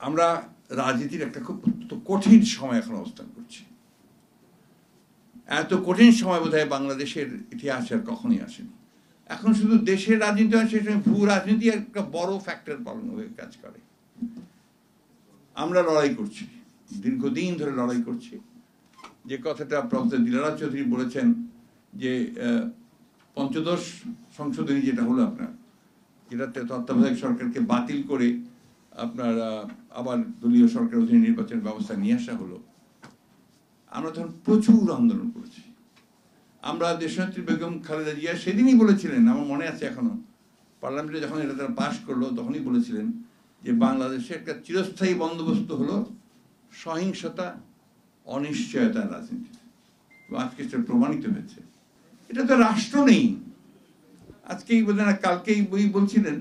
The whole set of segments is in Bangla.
আমরা রাজনীতির একটা খুব কঠিন সময় এখন অবস্থান করছি। এত কঠিন সময় বোধহয় বাংলাদেশের ইতিহাসে আর কখনোই আসেনি। এখন শুধু দেশের রাজনীতি হয়, সেই সময় ভূ রাজনীতি একটা বড় ফ্যাক্টর পালন হয়ে কাজ করে। আমরা লড়াই করছি, দীর্ঘদিন ধরে লড়াই করছি। যে কথাটা প্রফেসর দিলারা চৌধুরী বলেছেন যে পঞ্চদশ সংশোধনী যেটা হলো আপনার, যেটাতে তত্ত্বাবধায়ক সরকারকে বাতিল করে আপনার আবার দলীয় সরকার অধীনে নির্বাচন ব্যবস্থা নিয়ে আসা হলো। আমরা তখন প্রচুর আন্দোলন করেছি। আমরা দেশনেত্রী বেগম খালেদা জিয়া সেদিনই বলেছিলেন, আমার মনে আছে এখনো, পার্লামেন্টে যখন এটা তারা পাশ করলো তখনই বলেছিলেন যে বাংলাদেশে একটা চিরস্থায়ী বন্দোবস্ত হলো সহিংসতা, অনিশ্চয়তার রাজনীতি। আজকে সেটা প্রমাণিত হয়েছে। এটা তো রাষ্ট্র নেই। আজকেই বোধ না কালকেই বই বলছিলেন,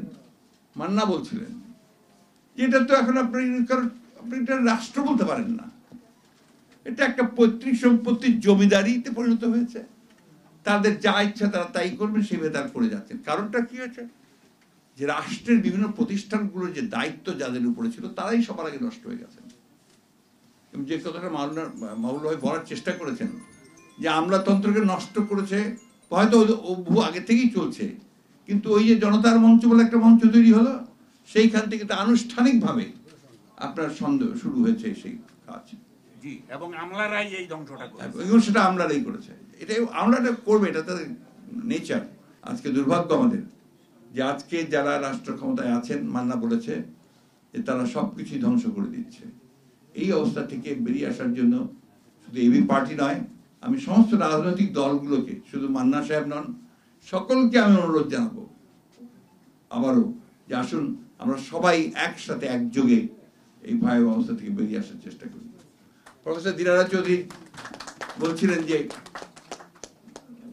মান্না বলছিলেন যে এটা তো এখন আপনি এটা রাষ্ট্র বলতে পারেন না। এটা একটা পৈতৃক সম্পত্তির জমিদারিতে পরিণত হয়েছে। তাদের যা ইচ্ছা তারা তাই করবেন, সেভাবে তারা করে যাচ্ছেন। কারণটা কি হয়েছে? যে রাষ্ট্রের বিভিন্ন প্রতিষ্ঠানগুলোর যে দায়িত্ব যাদের উপরে ছিল তারাই সবার আগে নষ্ট হয়ে গেছেন। এবং যে কথাটা মাওলানা ভাই বলার চেষ্টা করেছেন যে আমলাতন্ত্রকে নষ্ট করেছে, হয়তো বহু আগে থেকেই চলছে, কিন্তু ওই যে জনতার মঞ্চ বলে একটা মঞ্চ তৈরি হলো, সেইখান থেকে আনুষ্ঠানিকভাবে আপনার সন্দেহ শুরু হয়েছে সেই কাজ। জি, এবং আমলারাই এই ধ্বংসটা করেছে, সেটা আমলারাই করেছে। এটাই আমলাটা করবে, এটা তাদের নেচার। আজকে দুর্ভাগ্য আমাদের যে আজকে যারা রাষ্ট্র ক্ষমতায় আছেন, মান্না বলেছে যে তারা সবকিছুই ধ্বংস করে দিচ্ছে। এই অবস্থা থেকে বেরিয়ে আসার জন্য শুধু এবি পার্টি নয়, আমি সমস্ত রাজনৈতিক দলগুলোকে, শুধু মান্না সাহেব নন, সকলকে আমি অনুরোধ জানাবো আবারও যে আসুন আমরা সবাই একসাথে একযোগে এই ভয়াবহ অবস্থা থেকে বেরিয়ে আসার চেষ্টা করি। প্রফেসর দিলারা চৌধুরী বলছিলেন যে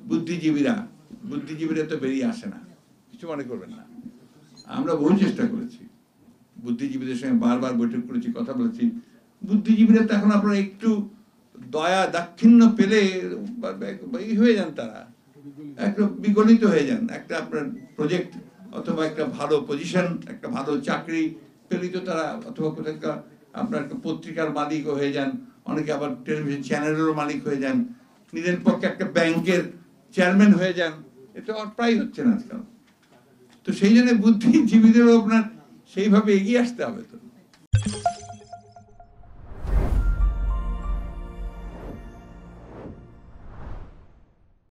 বুদ্ধিজীবীরা তো বেরিয়ে আসে না, কিছু মনে করবেন না। আমরা বহু চেষ্টা করেছি, বুদ্ধিজীবীদের সঙ্গে বারবার বৈঠক করেছি, কথা বলেছি। বুদ্ধিজীবীরা তো এখন আপনারা একটু দয়া দাক্ষিণ্য পেলে হয়ে যান, তারা একটা বিগলিত হয়ে যান। একটা আপনার প্রজেক্ট অথবা একটা ভালো পজিশন, একটা ভালো চাকরি পেলেই তো তারা, অথবা কোথাও আপনার একটা পত্রিকার মালিকও হয়ে যান, অনেকে আবার টেলিভিশন চ্যানেলেরও মালিক হয়ে যান, নিজের পক্ষে একটা ব্যাংকের চেয়ারম্যান হয়ে যান। এটা প্রায় হচ্ছে না আজকাল। তো সেই জন্য বুদ্ধিজীবীদেরও আপনার সেইভাবে এগিয়ে আসতে হবে। তো